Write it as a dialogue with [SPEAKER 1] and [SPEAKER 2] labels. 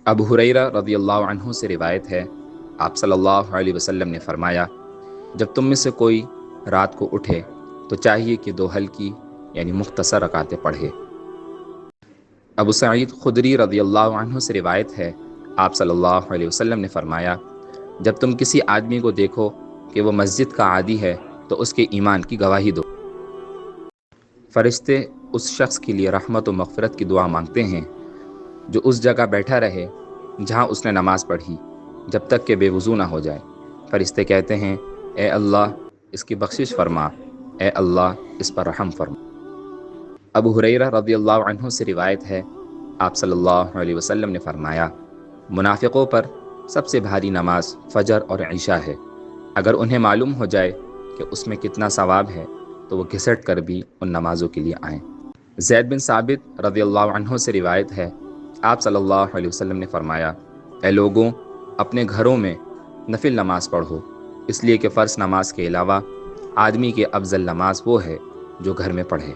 [SPEAKER 1] ابو ہریرہ رضی اللہ عنہ سے روایت ہے، آپ صلی اللہ علیہ وسلم نے فرمایا، جب تم میں سے کوئی رات کو اٹھے تو چاہیے کہ 2 ہلکی یعنی مختصر رکعتیں پڑھے۔ ابو سعید خدری رضی اللہ عنہ سے روایت ہے، آپ صلی اللہ علیہ وسلم نے فرمایا، جب تم کسی آدمی کو دیکھو کہ وہ مسجد کا عادی ہے تو اس کے ایمان کی گواہی دو۔ فرشتے اس شخص کے لیے رحمت و مغفرت کی دعا مانگتے ہیں جو اس جگہ بیٹھا رہے جہاں اس نے نماز پڑھی جب تک کہ بے وضو نہ ہو جائے۔ فرشتے کہتے ہیں، اے اللہ اس کی بخشش فرما، اے اللہ اس پر رحم فرما۔ ابو ہریرہ رضی اللہ عنہ سے روایت ہے، آپ صلی اللہ علیہ وسلم نے فرمایا، منافقوں پر سب سے بھاری نماز فجر اور عشاء ہے۔ اگر انہیں معلوم ہو جائے کہ اس میں کتنا ثواب ہے تو وہ گھسٹ کر بھی ان نمازوں کے لیے آئیں۔ زید بن ثابت رضی اللہ عنہ سے روایت ہے، آپ صلی اللہ علیہ وسلم نے فرمایا، اے لوگوں، اپنے گھروں میں نفل نماز پڑھو، اس لیے کہ فرض نماز کے علاوہ آدمی کی افضل نماز وہ ہے جو گھر میں پڑھے۔